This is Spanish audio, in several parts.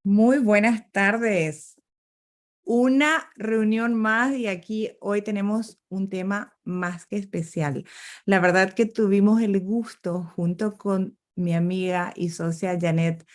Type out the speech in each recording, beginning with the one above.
Muy buenas tardes. Una reunión más y aquí hoy tenemos un tema más que especial. La verdad que tuvimos el gusto junto con mi amiga y socia Janet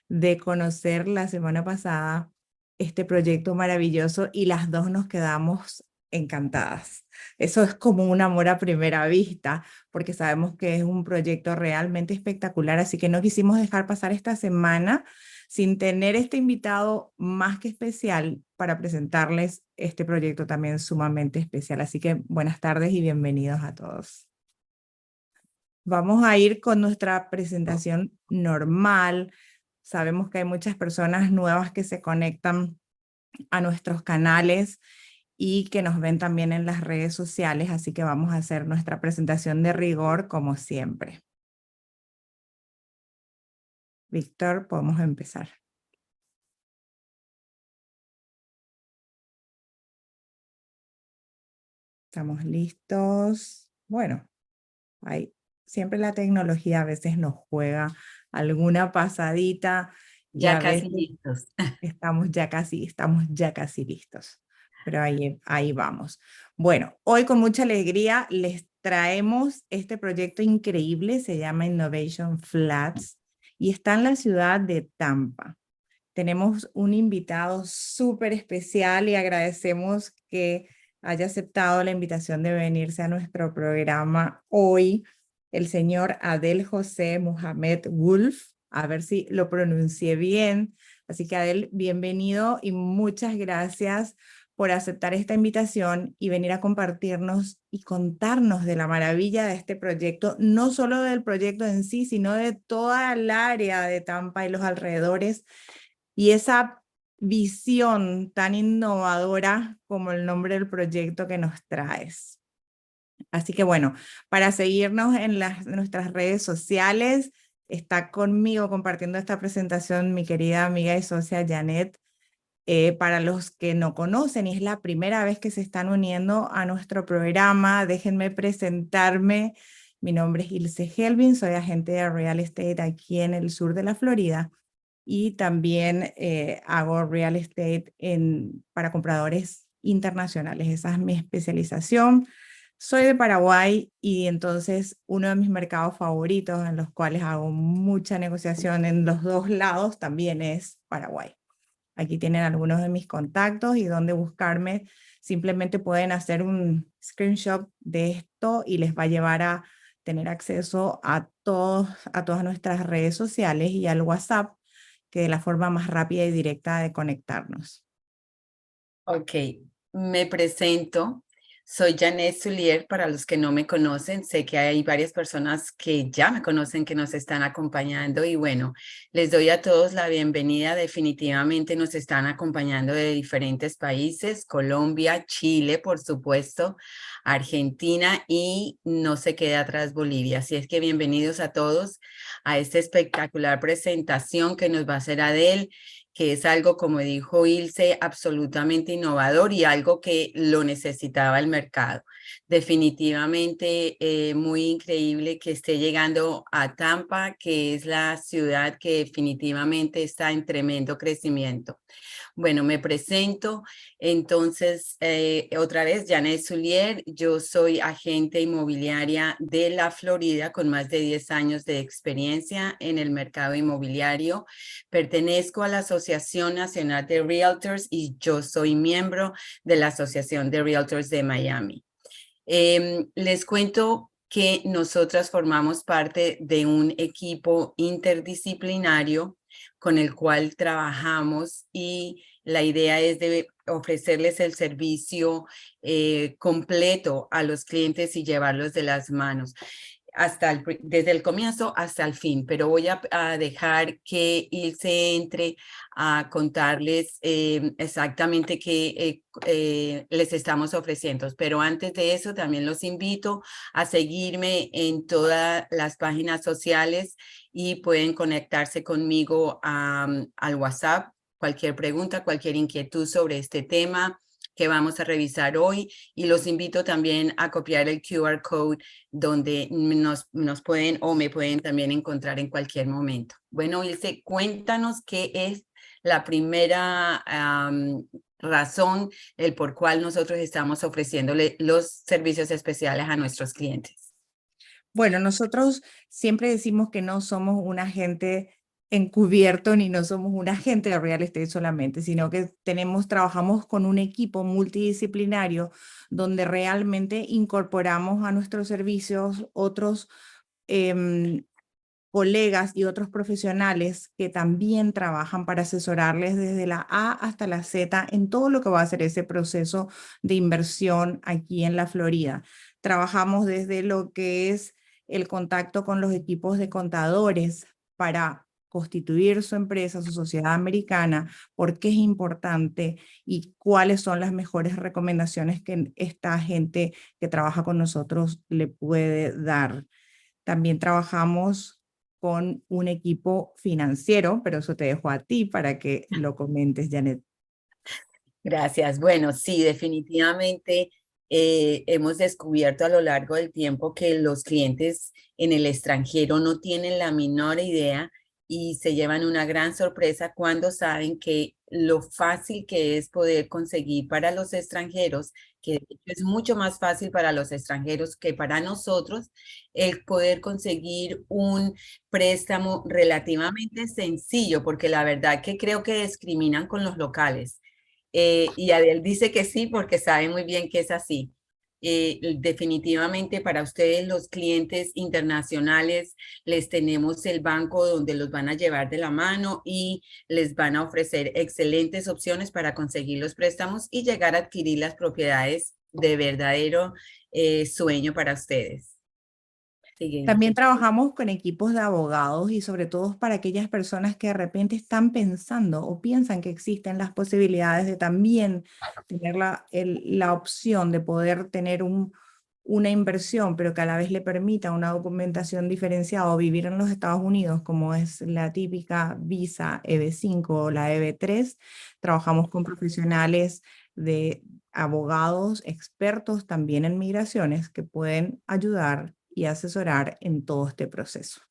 de conocer la semana pasada este proyecto maravilloso y las dos nos quedamos encantadas. Eso es como un amor a primera vista, porque sabemos que es un proyecto realmente espectacular, así que no quisimos dejar pasar esta semana sin tener este invitado más que especial para presentarles este proyecto también sumamente especial. Así que buenas tardes y bienvenidos a todos. Vamos a ir con nuestra presentación normal. Sabemos que hay muchas personas nuevas que se conectan a nuestros canales y que nos ven también en las redes sociales, así que vamos a hacer nuestra presentación de rigor como siempre. Víctor, podemos empezar. ¿Estamos listos? Bueno, siempre la tecnología a veces nos juega alguna pasadita y Ya a casi veces listos. estamos ya casi listos. Pero ahí vamos. Bueno, hoy con mucha alegría les traemos este proyecto increíble, se llama Innovation Flats y está en la ciudad de Tampa. Tenemos un invitado súper especial y agradecemos que haya aceptado la invitación de venirse a nuestro programa hoy, el señor Adel José Mohamed Wolf. A ver si lo pronuncié bien. Así que Adel, bienvenido y muchas gracias por aceptar esta invitación y venir a compartirnos y contarnos de la maravilla de este proyecto, no solo del proyecto en sí, sino de toda el área de Tampa y los alrededores y esa visión tan innovadora como el nombre del proyecto que nos traes. Así que bueno, para seguirnos en nuestras redes sociales, está conmigo compartiendo esta presentación mi querida amiga y socia Janet. Para los que no conocen y es la primera vez que se están uniendo a nuestro programa, déjenme presentarme. Mi nombre es Ilse Helvin, soy agente de real estate aquí en el sur de la Florida y también hago real estate para compradores internacionales. Esa es mi especialización. Soy de Paraguay y entonces uno de mis mercados favoritos en los cuales hago mucha negociación en los dos lados también es Paraguay. Aquí tienen algunos de mis contactos y dónde buscarme. Simplemente pueden hacer un screenshot de esto y les va a llevar a tener acceso a todas nuestras redes sociales y al WhatsApp, que es la forma más rápida y directa de conectarnos. Ok, me presento. Soy Janet Zulier. Para los que no me conocen, sé que hay varias personas que ya me conocen que nos están acompañando y bueno, les doy a todos la bienvenida. Definitivamente nos están acompañando de diferentes países, Colombia, Chile, por supuesto, Argentina y no se queda atrás Bolivia. Así es que bienvenidos a todos a esta espectacular presentación que nos va a hacer Adel, que es algo, como dijo Ilse, absolutamente innovador y algo que lo necesitaba el mercado. Definitivamente muy increíble que esté llegando a Tampa, que es la ciudad que definitivamente está en tremendo crecimiento. Bueno, me presento. Entonces, otra vez, Janet Zulier. Yo soy agente inmobiliaria de la Florida con más de 10 años de experiencia en el mercado inmobiliario. Pertenezco a la Asociación Nacional de Realtors y yo soy miembro de la Asociación de Realtors de Miami. Les cuento que nosotras formamos parte de un equipo interdisciplinario con el cual trabajamos y la idea es de ofrecerles el servicio completo a los clientes y llevarlos de las manos desde el comienzo hasta el fin, pero voy a dejar que Ilse entre a contarles exactamente qué les estamos ofreciendo. Pero antes de eso, también los invito a seguirme en todas las páginas sociales y pueden conectarse conmigo al WhatsApp. Cualquier pregunta, cualquier inquietud sobre este tema que vamos a revisar hoy, y los invito también a copiar el QR code donde nos pueden o me pueden también encontrar en cualquier momento. Bueno, Ilse, cuéntanos qué es la primera razón el por cual nosotros estamos ofreciéndole los servicios especiales a nuestros clientes? Bueno, nosotros siempre decimos que no somos un agente encubierto ni no somos un agente de real estate solamente, sino que trabajamos con un equipo multidisciplinario donde realmente incorporamos a nuestros servicios otros em, colegas y otros profesionales que también trabajan para asesorarles desde la A hasta la Z en todo lo que va a ser ese proceso de inversión aquí en la Florida. Trabajamos desde lo que es el contacto con los equipos de contadores para constituir su empresa, su sociedad americana, por qué es importante y cuáles son las mejores recomendaciones que esta gente que trabaja con nosotros le puede dar. También trabajamos con un equipo financiero, pero eso te dejo a ti para que lo comentes, Janet. Gracias. Bueno, sí, definitivamente hemos descubierto a lo largo del tiempo que los clientes en el extranjero no tienen la menor idea y se llevan una gran sorpresa cuando saben que lo fácil que es poder conseguir para los extranjeros, que de hecho es mucho más fácil para los extranjeros que para nosotros, el poder conseguir un préstamo relativamente sencillo, porque la verdad que creo que discriminan con los locales. Y Adel dice que sí porque sabe muy bien que es así. Definitivamente para ustedes los clientes internacionales les tenemos el banco donde los van a llevar de la mano y les van a ofrecer excelentes opciones para conseguir los préstamos y llegar a adquirir las propiedades de verdadero sueño para ustedes. Siguiente. También trabajamos con equipos de abogados y sobre todo para aquellas personas que de repente están pensando o piensan que existen las posibilidades de también tener la opción de poder tener una inversión, pero que a la vez le permita una documentación diferenciada o vivir en los Estados Unidos, como es la típica visa EB5 o la EB3. Trabajamos con profesionales de abogados expertos también en migraciones que pueden ayudar y asesorar en todo este proceso.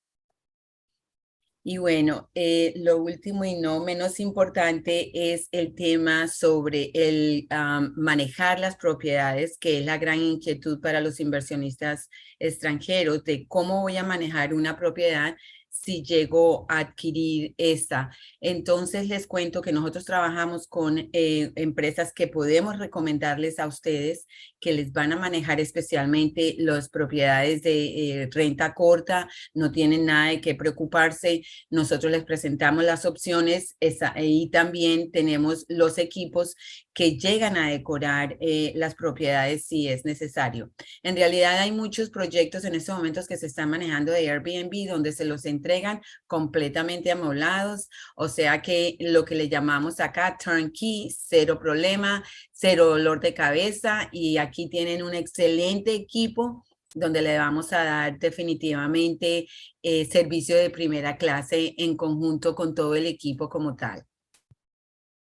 Y bueno, lo último y no menos importante es el tema sobre el manejar las propiedades, que es la gran inquietud para los inversionistas extranjeros de cómo voy a manejar una propiedad si llego a adquirir esta. Entonces les cuento que nosotros trabajamos con empresas que podemos recomendarles a ustedes que les van a manejar especialmente las propiedades de renta corta, no tienen nada de qué preocuparse. Nosotros les presentamos las opciones y también tenemos los equipos que llegan a decorar las propiedades si es necesario. En realidad hay muchos proyectos en estos momentos que se están manejando de Airbnb donde se los entregan completamente amoblados, o sea que lo que le llamamos acá turnkey, cero problema, cero dolor de cabeza y aquí tienen un excelente equipo donde le vamos a dar definitivamente servicio de primera clase en conjunto con todo el equipo como tal.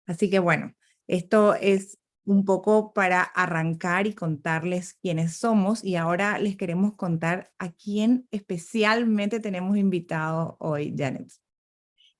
Así que bueno, esto es un poco para arrancar y contarles quiénes somos y ahora les queremos contar a quién especialmente tenemos invitado hoy, Janet.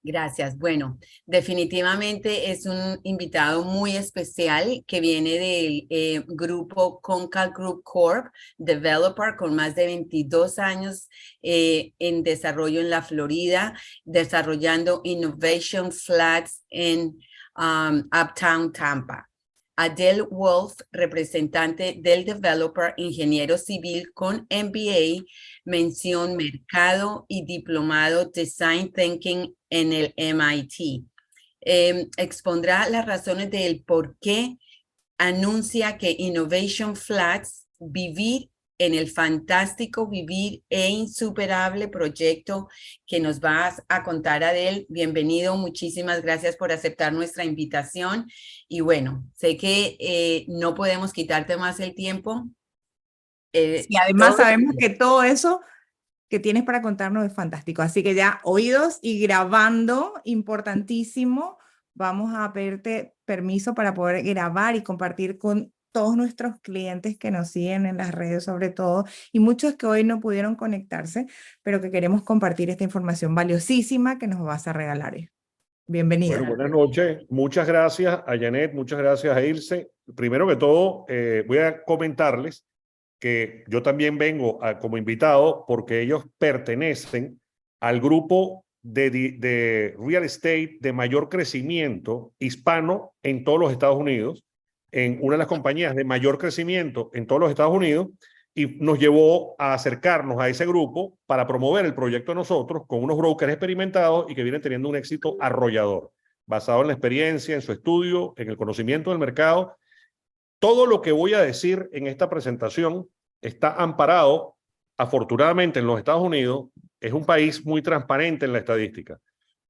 Gracias. Bueno, definitivamente es un invitado muy especial que viene del grupo Concal Group Corp, developer con más de 22 años en desarrollo en la Florida, desarrollando Innovation Flats en Uptown Tampa. Adele Wolf, representante del developer, ingeniero civil con MBA, mención mercado y diplomado Design Thinking en el MIT. Expondrá las razones del por qué anuncia que Innovation Flats, vivir en el fantástico, vivir e insuperable proyecto que nos vas a contar, Adel. Bienvenido, muchísimas gracias por aceptar nuestra invitación. Y bueno, sé que no podemos quitarte más el tiempo. Y además Todo sabemos que todo eso que tienes para contarnos es fantástico. Así que ya oídos y grabando, importantísimo. Vamos a pedirte permiso para poder grabar y compartir con todos nuestros clientes que nos siguen en las redes sobre todo y muchos que hoy no pudieron conectarse, pero que queremos compartir esta información valiosísima que nos vas a regalar. Bienvenida. Bueno, buenas noches. Muchas gracias a Janet, muchas gracias a Ilse. Primero que todo, voy a comentarles que yo también vengo como invitado porque ellos pertenecen al grupo de real estate de mayor crecimiento hispano en todos los Estados Unidos, en una de las compañías de mayor crecimiento en todos los Estados Unidos, y nos llevó a acercarnos a ese grupo para promover el proyecto de nosotros con unos brokers experimentados y que vienen teniendo un éxito arrollador, basado en la experiencia, en su estudio, en el conocimiento del mercado. Todo lo que voy a decir en esta presentación está amparado, afortunadamente, en los Estados Unidos. Es un país muy transparente en la estadística.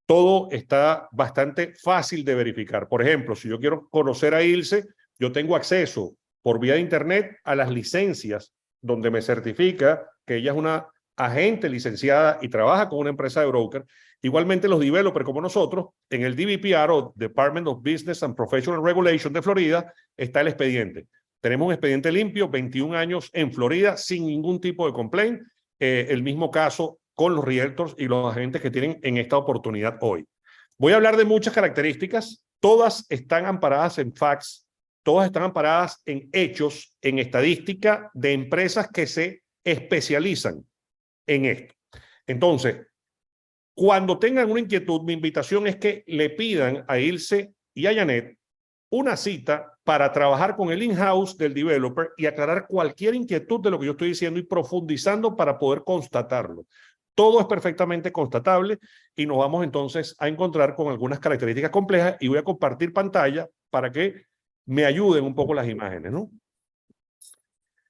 Todo está bastante fácil de verificar. Por ejemplo, si yo quiero conocer a Ilse, yo tengo acceso por vía de internet a las licencias donde me certifica que ella es una agente licenciada y trabaja con una empresa de broker. Igualmente los developers como nosotros, en el DBPR o Department of Business and Professional Regulation de Florida está el expediente. Tenemos un expediente limpio, 21 años en Florida sin ningún tipo de complaint. El mismo caso con los realtors y los agentes que tienen en esta oportunidad hoy. Voy a hablar de muchas características, todas están amparadas en facts, todas están amparadas en hechos, en estadística de empresas que se especializan en esto. Entonces, cuando tengan una inquietud, mi invitación es que le pidan a Ilse y a Janet una cita para trabajar con el in-house del developer y aclarar cualquier inquietud de lo que yo estoy diciendo y profundizando para poder constatarlo. Todo es perfectamente constatable y nos vamos entonces a encontrar con algunas características complejas y voy a compartir pantalla para que me ayuden un poco las imágenes, ¿no?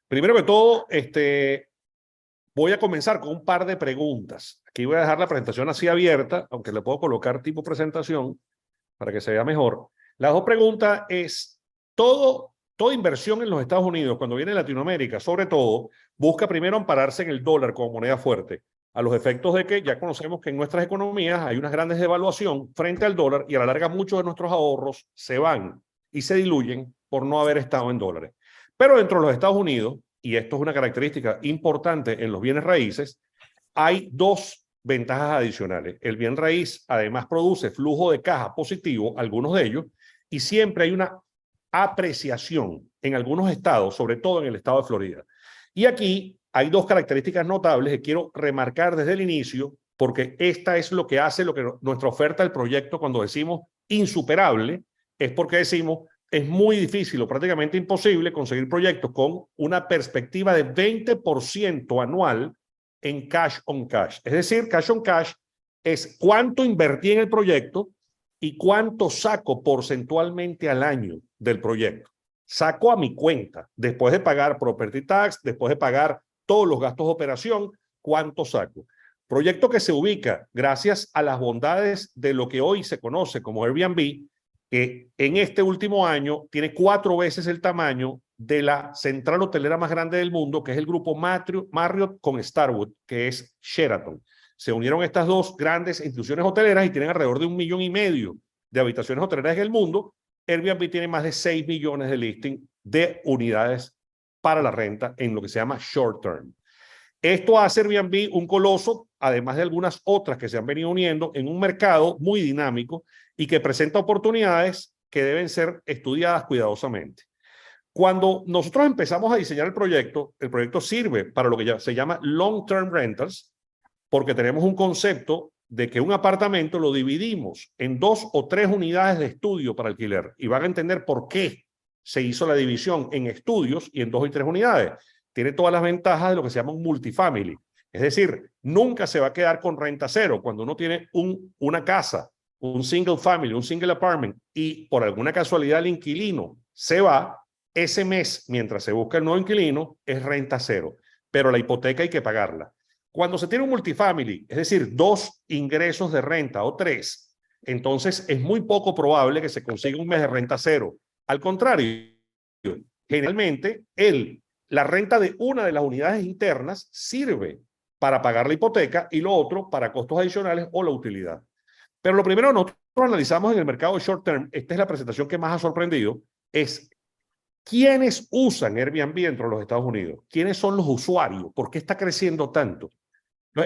Primero que todo, voy a comenzar con un par de preguntas. Aquí voy a dejar la presentación así abierta, aunque le puedo colocar tipo presentación para que se vea mejor. Las dos preguntas es, toda inversión en los Estados Unidos, cuando viene a Latinoamérica, sobre todo, busca primero ampararse en el dólar como moneda fuerte, a los efectos de que ya conocemos que en nuestras economías hay unas grandes devaluación frente al dólar y a la larga muchos de nuestros ahorros se van y se diluyen por no haber estado en dólares. Pero dentro de los Estados Unidos, y esto es una característica importante en los bienes raíces, hay dos ventajas adicionales. El bien raíz además produce flujo de caja positivo, algunos de ellos, y siempre hay una apreciación en algunos estados, sobre todo en el estado de Florida. Y aquí hay dos características notables que quiero remarcar desde el inicio, porque esta es lo que hace nuestra oferta del proyecto cuando decimos insuperable, es porque decimos es muy difícil o prácticamente imposible conseguir proyectos con una perspectiva de 20% anual en cash on cash. Es decir, cash on cash es cuánto invertí en el proyecto y cuánto saco porcentualmente al año del proyecto. Saco a mi cuenta, después de pagar property tax, después de pagar todos los gastos de operación, cuánto saco. Proyecto que se ubica gracias a las bondades de lo que hoy se conoce como Airbnb, que en este último año tiene 4 veces el tamaño de la central hotelera más grande del mundo, que es el grupo Marriott con Starwood, que es Sheraton. Se unieron estas dos grandes instituciones hoteleras y tienen alrededor de 1,5 millones de habitaciones hoteleras en el mundo. Airbnb tiene más de 6 millones de listing de unidades para la renta en lo que se llama short term. Esto hace Airbnb un coloso, además de algunas otras que se han venido uniendo en un mercado muy dinámico y que presenta oportunidades que deben ser estudiadas cuidadosamente. Cuando nosotros empezamos a diseñar el proyecto sirve para lo que ya se llama long-term rentals, porque tenemos un concepto de que un apartamento lo dividimos en 2 o 3 unidades de estudio para alquiler y van a entender por qué se hizo la división en estudios y en 2 y 3 unidades. Tiene todas las ventajas de lo que se llama un multifamily. Es decir, nunca se va a quedar con renta cero. Cuando uno tiene una casa, un single family, un single apartment, y por alguna casualidad el inquilino se va, ese mes, mientras se busca el nuevo inquilino, es renta cero. Pero la hipoteca hay que pagarla. Cuando se tiene un multifamily, es decir, 2 ingresos de renta o 3, entonces es muy poco probable que se consiga un mes de renta cero. Al contrario, generalmente la renta de una de las unidades internas sirve para pagar la hipoteca y lo otro para costos adicionales o la utilidad. Pero lo primero nosotros analizamos en el mercado de short term, esta es la presentación que más ha sorprendido, es quiénes usan Airbnb dentro de los Estados Unidos, quiénes son los usuarios, por qué está creciendo tanto.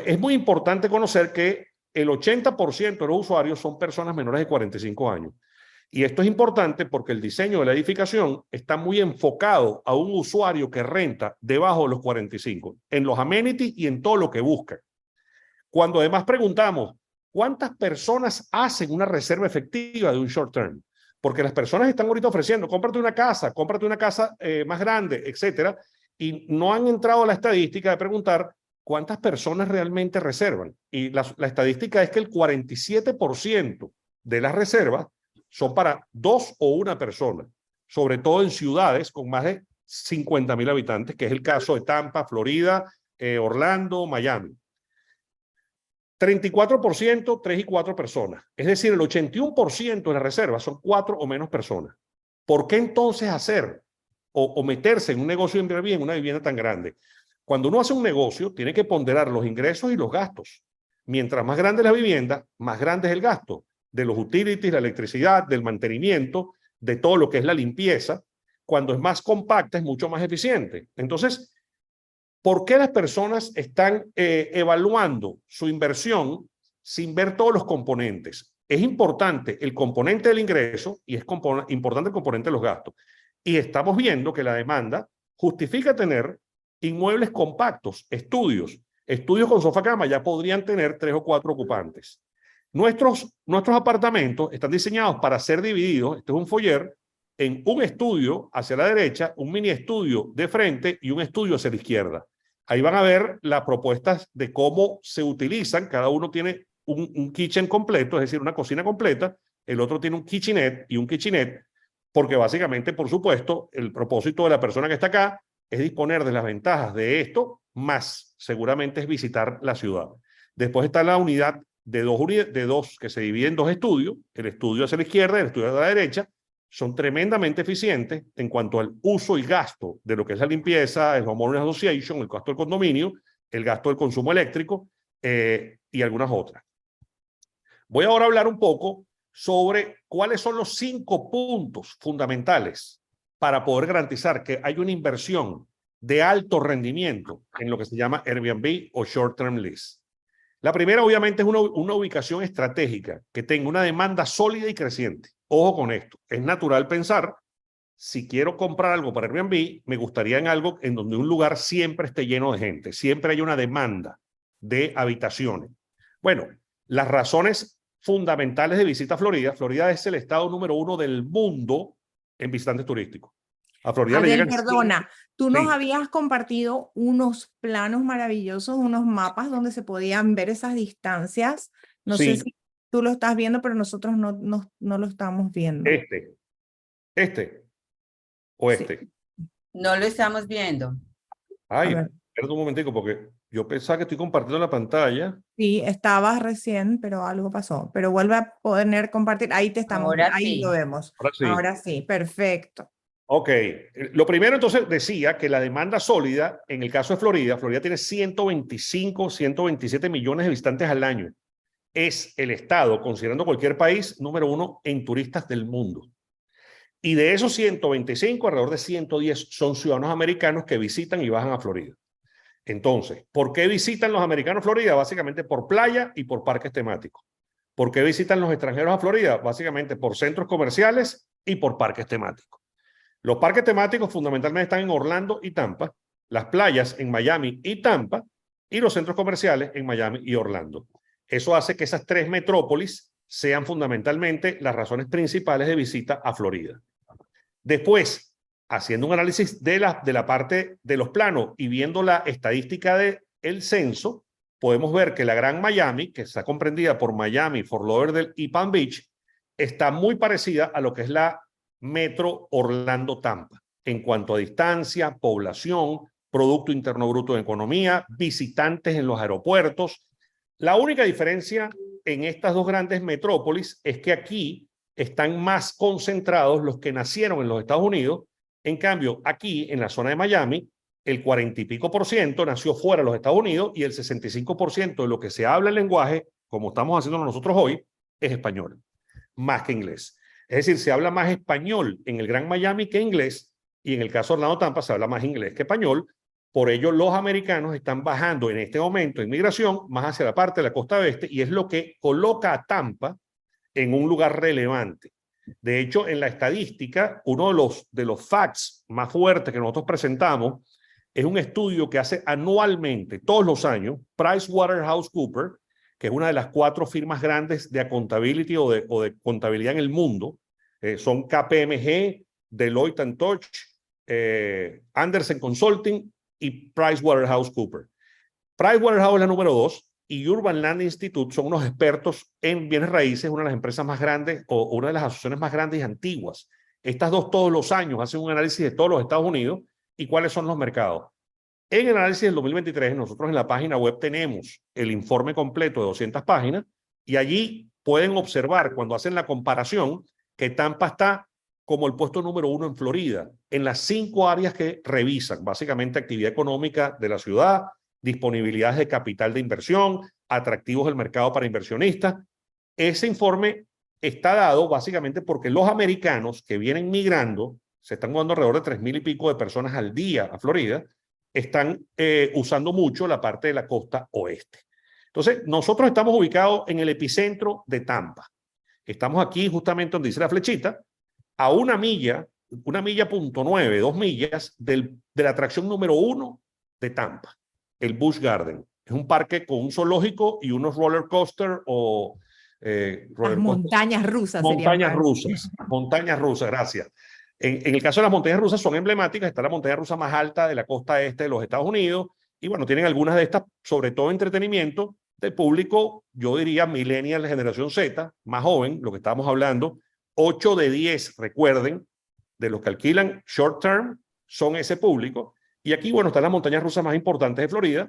Es muy importante conocer que el 80% de los usuarios son personas menores de 45 años. Y esto es importante porque el diseño de la edificación está muy enfocado a un usuario que renta debajo de los 45, en los amenities y en todo lo que busca. Cuando además preguntamos, ¿cuántas personas hacen una reserva efectiva de un short term? Porque las personas están ahorita ofreciendo, cómprate una casa más grande, etcétera, y no han entrado a la estadística de preguntar cuántas personas realmente reservan. Y la estadística es que el 47% de las reservas son para 2 o 1 persona, sobre todo en ciudades con más de 50,000 habitantes, que es el caso de Tampa, Florida, Orlando, Miami. 34%, 3 y 4 personas. Es decir, el 81% de las reservas son 4 o menos personas. ¿Por qué entonces hacer o meterse en un negocio de Airbnb en una vivienda tan grande? Cuando uno hace un negocio, tiene que ponderar los ingresos y los gastos. Mientras más grande la vivienda, más grande es el gasto de los utilities, la electricidad, del mantenimiento, de todo lo que es la limpieza. Cuando es más compacta, es mucho más eficiente. Entonces, ¿por qué las personas están evaluando su inversión sin ver todos los componentes? Es importante el componente del ingreso y es importante el componente de los gastos. Y estamos viendo que la demanda justifica tener inmuebles compactos, estudios con sofá cama ya podrían tener 3 o 4 ocupantes. Nuestros apartamentos están diseñados para ser divididos, este es un foyer, en un estudio hacia la derecha, un mini estudio de frente y un estudio hacia la izquierda. Ahí van a ver las propuestas de cómo se utilizan. Cada uno tiene un kitchen completo, es decir, una cocina completa. El otro tiene un kitchenette y un kitchenette, porque básicamente, por supuesto, el propósito de la persona que está acá es disponer de las ventajas de esto, más seguramente es visitar la ciudad. Después está la unidad de dos que se divide en 2 estudios, el estudio hacia la izquierda y el estudio hacia la derecha. Son tremendamente eficientes en cuanto al uso y gasto de lo que es la limpieza, el homeowner association, el gasto del condominio, el gasto del consumo eléctrico y algunas otras. Voy ahora a hablar un poco sobre cuáles son los 5 puntos fundamentales para poder garantizar que hay una inversión de alto rendimiento en lo que se llama Airbnb o Short Term Lease. La primera, obviamente, es una ubicación estratégica que tenga una demanda sólida y creciente. Ojo con esto, es natural pensar, si quiero comprar algo para Airbnb, me gustaría en algo en donde un lugar siempre esté lleno de gente, siempre hay una demanda de habitaciones. Bueno, las razones fundamentales de visita a Florida. Florida es el estado número 1 del mundo en visitantes turísticos. A Florida le llegan... Perdona, tú nos Sí. habías compartido unos planos maravillosos, unos mapas donde se podían ver esas distancias. No sé Sí. si tú lo estás viendo, pero nosotros no lo estamos viendo. Este o Sí. este. No lo estamos viendo. Ay, A ver. espera un momentico porque yo pensaba que estoy compartiendo la pantalla. Sí, estabas recién, pero algo pasó. Pero vuelve a poder compartir. Ahí te estamos, Ahora ahí sí. lo vemos. Ahora sí. Ahora sí, perfecto. Ok, lo primero entonces decía que la demanda sólida, en el caso de Florida, Florida tiene 125, 127 millones de visitantes al año. Es el estado, considerando cualquier país, número 1 en turistas del mundo. Y de esos 125, alrededor de 110 son ciudadanos americanos que visitan y bajan a Florida. Entonces, ¿por qué visitan los americanos Florida? Básicamente por playa y por parques temáticos. ¿Por qué visitan los extranjeros a Florida? Básicamente por centros comerciales y por parques temáticos. Los parques temáticos fundamentalmente están en Orlando y Tampa, las playas en Miami y Tampa, y los centros comerciales en Miami y Orlando. Eso hace que esas 3 metrópolis sean fundamentalmente las razones principales de visita a Florida. Después, haciendo un análisis de la parte de los planos y viendo la estadística del censo, podemos ver que la Gran Miami, que está comprendida por Miami, Fort Lauderdale y Palm Beach, está muy parecida a lo que es la Metro Orlando-Tampa en cuanto a distancia, población, Producto Interno Bruto de economía, visitantes en los aeropuertos. La única diferencia en estas 2 grandes metrópolis es que aquí están más concentrados los que nacieron en los Estados Unidos. En cambio, aquí en la zona de Miami, el 40 y pico % nació fuera de los Estados Unidos y el 65% de lo que se habla el lenguaje, como estamos haciendo nosotros hoy, es español, más que inglés. Es decir, se habla más español en el Gran Miami que inglés, y en el caso de Orlando Tampa se habla más inglés que español, Por ello, los americanos están bajando en este momento en migración más hacia la parte de la costa oeste y es lo que coloca a Tampa en un lugar relevante. De hecho, en la estadística, uno de los facts más fuertes que nosotros presentamos es un estudio que hace anualmente, todos los años, PricewaterhouseCoopers, que es una de las 4 firmas grandes de accountability o de contabilidad en el mundo. Son KPMG, Deloitte & Touch, Andersen Consulting y PricewaterhouseCoopers. Pricewaterhouse es la número 2 y Urban Land Institute son unos expertos en bienes raíces, una de las empresas más grandes o una de las asociaciones más grandes y antiguas. Estas dos todos los años hacen un análisis de todos los Estados Unidos y cuáles son los mercados. En el análisis del 2023, nosotros en la página web tenemos el informe completo de 200 páginas y allí pueden observar cuando hacen la comparación que Tampa está como el puesto número 1 en Florida, en las 5 áreas que revisan, básicamente actividad económica de la ciudad, disponibilidades de capital de inversión, atractivos del mercado para inversionistas. Ese informe está dado básicamente porque los americanos que vienen migrando, se están mudando alrededor de 3,000 y pico de personas al día a Florida, están usando mucho la parte de la costa oeste. Entonces, nosotros estamos ubicados en el epicentro de Tampa. Estamos aquí justamente donde dice la flechita, a 1,9, 2 millas de la atracción número 1 de Tampa, el Busch Garden. Es un parque con un zoológico y unos roller coaster o... Las montañas rusas. Montañas rusas, gracias. En el caso de las montañas rusas son emblemáticas. Está la montaña rusa más alta de la costa este de los Estados Unidos. Y bueno, tienen algunas de estas, sobre todo entretenimiento del público, yo diría millennial, generación Z, más joven, lo que estábamos hablando. 8 de 10, recuerden, de los que alquilan short term son ese público. Y aquí, bueno, están las montañas rusas más importantes de Florida.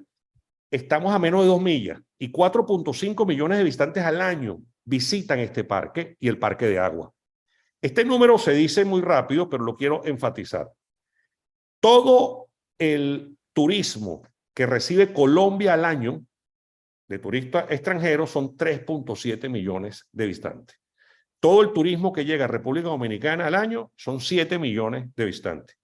Estamos a menos de 2 millas y 4.5 millones de visitantes al año visitan este parque y el parque de agua. Este número se dice muy rápido, pero lo quiero enfatizar. Todo el turismo que recibe Colombia al año de turistas extranjeros son 3.7 millones de visitantes. Todo el turismo que llega a República Dominicana al año son 7 millones de visitantes.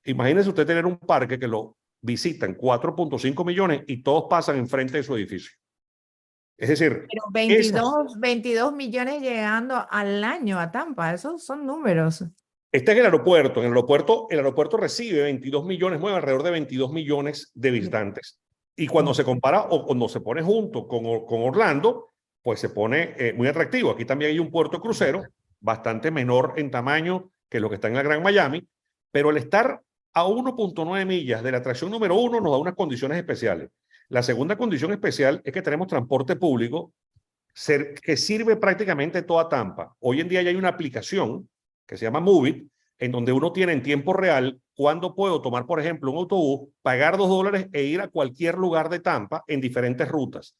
Imagínese usted tener un parque que lo visitan 4.5 millones y todos pasan enfrente de su edificio. Es decir, pero 22 millones llegando al año a Tampa, esos son números. Este es el aeropuerto. En el aeropuerto recibe 22 millones, mueve alrededor de 22 millones de visitantes. Y cuando se compara o cuando se pone junto con Orlando, pues se pone muy atractivo. Aquí también hay un puerto crucero, bastante menor en tamaño que lo que está en la Gran Miami, pero el estar a 1.9 millas de la atracción número 1 nos da unas condiciones especiales. La segunda condición especial es que tenemos transporte público que sirve prácticamente toda Tampa. Hoy en día ya hay una aplicación que se llama Movit, en donde uno tiene en tiempo real cuándo puedo tomar, por ejemplo, un autobús, pagar $2 e ir a cualquier lugar de Tampa en diferentes rutas.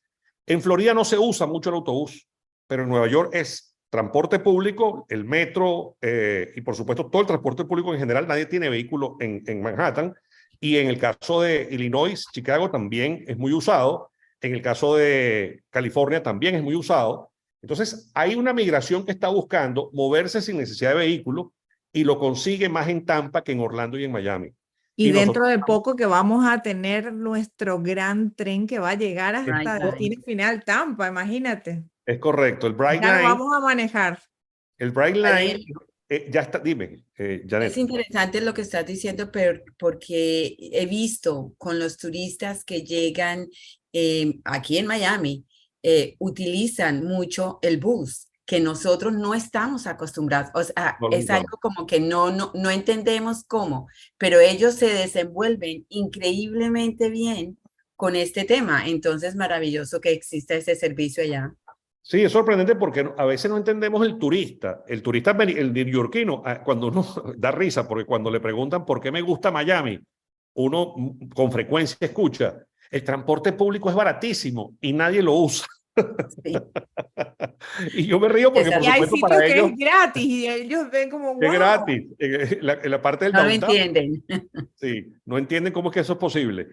En Florida no se usa mucho el autobús, pero en Nueva York es transporte público, el metro y por supuesto todo el transporte público en general. Nadie tiene vehículo en Manhattan. Y en el caso de Illinois, Chicago también es muy usado. En el caso de California también es muy usado. Entonces, hay una migración que está buscando moverse sin necesidad de vehículo y lo consigue más en Tampa que en Orlando y en Miami. Y dentro de poco que vamos a tener nuestro gran tren que va a llegar hasta destino final Tampa, imagínate. Es correcto, el Bright Ya Line. lo vamos a manejar. El Bright Line ya está, dime, Janet. Es interesante lo que estás diciendo, pero porque he visto con los turistas que llegan aquí en Miami, utilizan mucho el bus, que nosotros no estamos acostumbrados. O sea, es algo como que no entendemos cómo, pero ellos se desenvuelven increíblemente bien con este tema. Entonces, maravilloso que exista ese servicio allá. Sí, es sorprendente porque a veces no entendemos el turista. El neoyorquino, cuando uno da risa, porque cuando le preguntan por qué me gusta Miami, uno con frecuencia escucha, el transporte público es baratísimo y nadie lo usa. Sí. Y yo me río porque, por supuesto, para ellos es gratis y ellos ven como, wow. Es gratis. En la parte del no downtown. lo entienden. Sí, no entienden cómo es que eso es posible.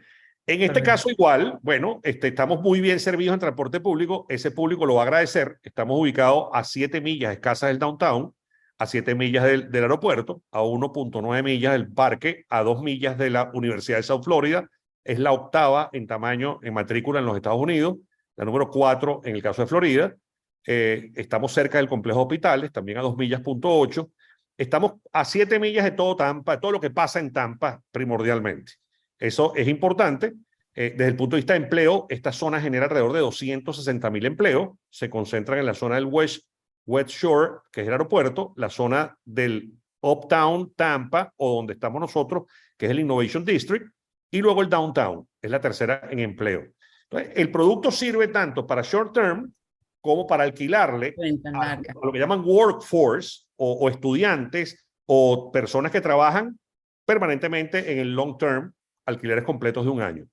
En este caso igual, bueno, estamos muy bien servidos en transporte público, ese público lo va a agradecer. Estamos ubicados a 7 millas escasas del downtown, a 7 millas del aeropuerto, a 1.9 millas del parque, a 2 millas de la Universidad de South Florida, es la octava en tamaño, en matrícula en los Estados Unidos, la número 4 en el caso de Florida. Estamos cerca del complejo de hospitales, también a 2,8 millas. Estamos a 7 millas de todo Tampa, de todo lo que pasa en Tampa primordialmente. Eso es importante. Desde el punto de vista de empleo, esta zona genera alrededor de 260,000 empleos. Se concentran en la zona del West Shore, que es el aeropuerto, la zona del Uptown Tampa, o donde estamos nosotros, que es el Innovation District, y luego el Downtown, es la tercera en empleo. Entonces, el producto sirve tanto para short term como para alquilarle a lo que llaman workforce o estudiantes o personas que trabajan permanentemente en el long term, alquileres completos de 1 año.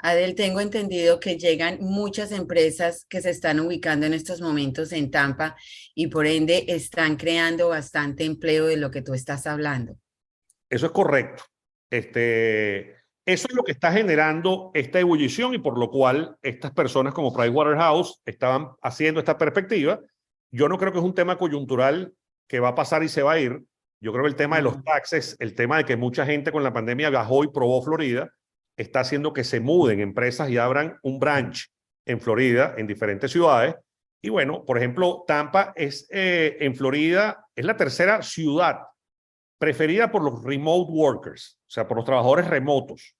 Adel, tengo entendido que llegan muchas empresas que se están ubicando en estos momentos en Tampa y por ende están creando bastante empleo de lo que tú estás hablando. Eso es correcto. Eso es lo que está generando esta ebullición y por lo cual estas personas como Pricewaterhouse estaban haciendo esta perspectiva. Yo no creo que es un tema coyuntural que va a pasar y se va a ir. Yo creo que el tema de los taxes, el tema de que mucha gente con la pandemia viajó y probó Florida, está haciendo que se muden empresas y abran un branch en Florida, en diferentes ciudades. Y bueno, por ejemplo, Tampa es en Florida, es la tercera ciudad preferida por los remote workers, o sea, por los trabajadores remotos.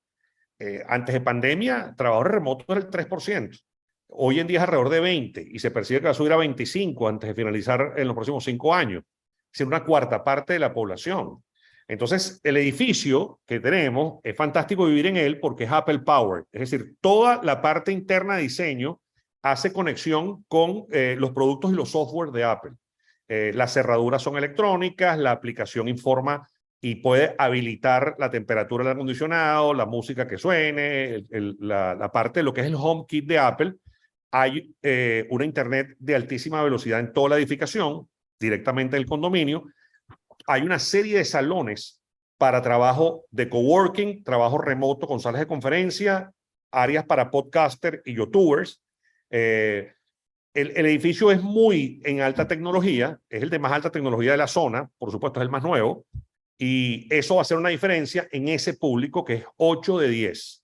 Antes de pandemia, trabajadores remotos era el 3%. Hoy en día es alrededor de 20% y se percibe que va a subir a 25% antes de finalizar en los próximos 5 años. Es decir, una cuarta parte de la población. Entonces, el edificio que tenemos es fantástico vivir en él porque es Apple Power. Es decir, toda la parte interna de diseño hace conexión con los productos y los software de Apple. Las cerraduras son electrónicas, la aplicación informa y puede habilitar la temperatura del aire acondicionado, la música que suene, la parte de lo que es el HomeKit de Apple. Hay una internet de altísima velocidad en toda la edificación, directamente del condominio. Hay una serie de salones para trabajo de coworking, trabajo remoto con salas de conferencia, áreas para podcaster y youtubers. El edificio es muy en alta tecnología, es el de más alta tecnología de la zona, por supuesto es el más nuevo, y eso va a hacer una diferencia en ese público que es 8 de 10.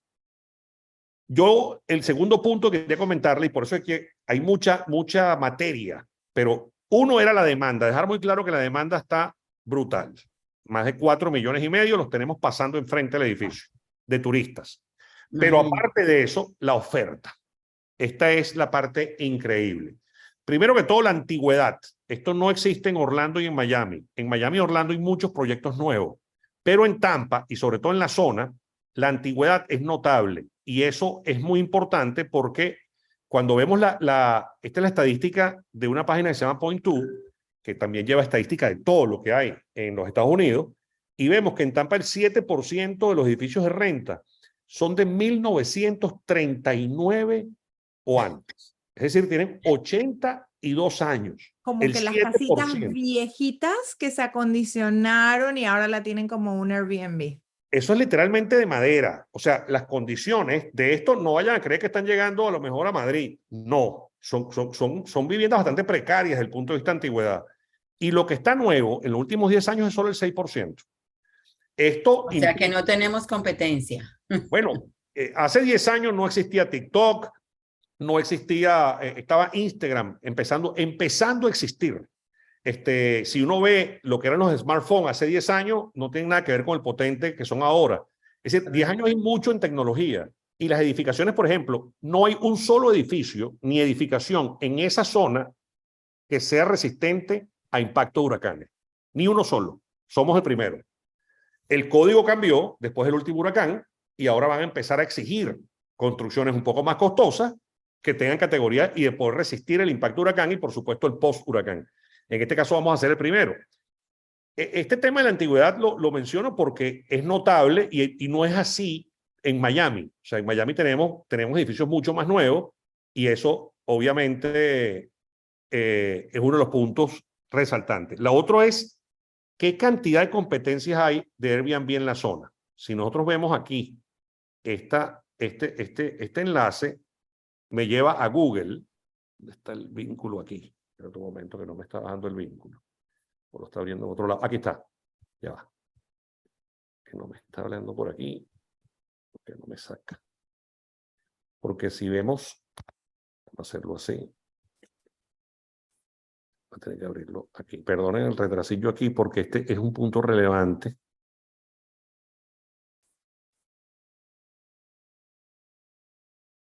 Yo, el segundo punto que quería comentarle, y por eso es que hay mucha materia, pero uno era la demanda, dejar muy claro que la demanda está brutal. Más de 4,5 millones los tenemos pasando enfrente del edificio de turistas. Pero aparte de eso, la oferta. Esta es la parte increíble. Primero que todo, la antigüedad. Esto no existe en Orlando y en Miami. En Miami y Orlando hay muchos proyectos nuevos, pero en Tampa y sobre todo en la zona, la antigüedad es notable y eso es muy importante porque cuando vemos esta es la estadística de una página que se llama Point2, que también lleva estadística de todo lo que hay en los Estados Unidos, y vemos que en Tampa el 7% de los edificios de renta son de 1939 o antes. Es decir, tienen 82 años. Como el que las 7%. casitas viejitas que se acondicionaron y ahora la tienen como un Airbnb. Eso es literalmente de madera. O sea, las condiciones de esto no vayan a creer que están llegando a lo mejor a Madrid. No, son viviendas bastante precarias desde el punto de vista de antigüedad. Y lo que está nuevo en los últimos 10 años es solo el 6%. Esto O sea que no tenemos competencia. Bueno, hace 10 años no existía TikTok, no existía, estaba Instagram empezando a existir. Si uno ve lo que eran los smartphones hace 10 años, no tienen nada que ver con el potente que son ahora. Es decir, 10 años hay mucho en tecnología. Y las edificaciones, por ejemplo, no hay un solo edificio ni edificación en esa zona que sea resistente a impacto de huracanes. Ni uno solo. Somos el primero. El código cambió después del último huracán y ahora van a empezar a exigir construcciones un poco más costosas que tengan categoría y de poder resistir el impacto huracán y, por supuesto, el post-huracán. En este caso vamos a ser el primero. Este tema de la antigüedad lo menciono porque es notable y no es así en Miami. O sea, en Miami tenemos edificios mucho más nuevos y eso obviamente es uno de los puntos resaltantes. La otra es qué cantidad de competencias hay de Airbnb en la zona. Si nosotros vemos aquí, este enlace me lleva a Google. ¿Dónde está el vínculo aquí? En otro momento que no me está bajando el vínculo. O lo está abriendo en otro lado. Aquí está. Ya va. Que no me está hablando por aquí. ¿Por qué no me saca? Porque si vemos, vamos a hacerlo así. Voy a tener que abrirlo aquí. Perdonen el retrasillo aquí porque este es un punto relevante.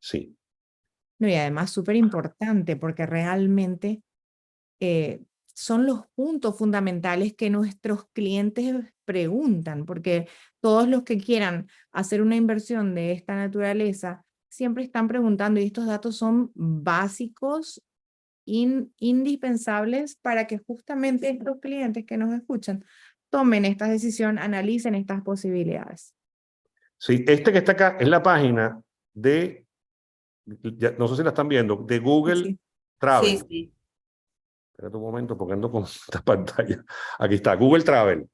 Sí. No, y además súper importante porque realmente son los puntos fundamentales que nuestros clientes preguntan, porque todos los que quieran hacer una inversión de esta naturaleza siempre están preguntando y estos datos son básicos, indispensables para que justamente estos clientes que nos escuchan tomen esta decisión, analicen estas posibilidades. Sí, este que está acá es la página de, no sé si la están viendo, de Google Sí. Travel. Sí, sí. Espérate un momento porque ando con esta pantalla. Aquí está, Google Travel.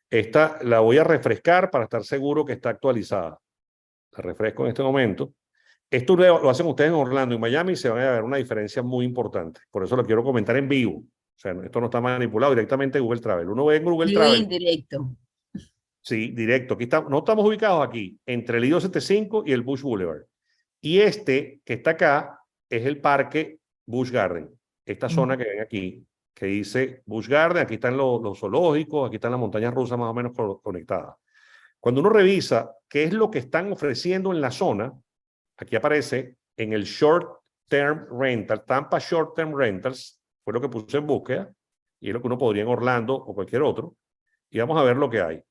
Esta la voy a refrescar para estar seguro que está actualizada. La refresco en este momento. Esto lo hacen ustedes en Orlando y Miami y se van a ver una diferencia muy importante. Por eso lo quiero comentar en vivo. O sea, esto no está manipulado directamente en Google Travel. Uno ve en Google Muy Travel. indirecto. Sí, directo. Aquí está, no estamos ubicados aquí, entre el I-275 y el Bush Boulevard. Y este que está acá es el parque Busch Garden. Esta zona que ven aquí, que dice Busch Garden, aquí están los zoológicos, aquí están las montañas rusas más o menos conectadas. Cuando uno revisa qué es lo que están ofreciendo en la zona, aquí aparece en el Short Term Rental, Tampa Short Term Rentals, fue lo que puse en búsqueda, y es lo que uno podría en Orlando o cualquier otro, y vamos a ver lo que hay.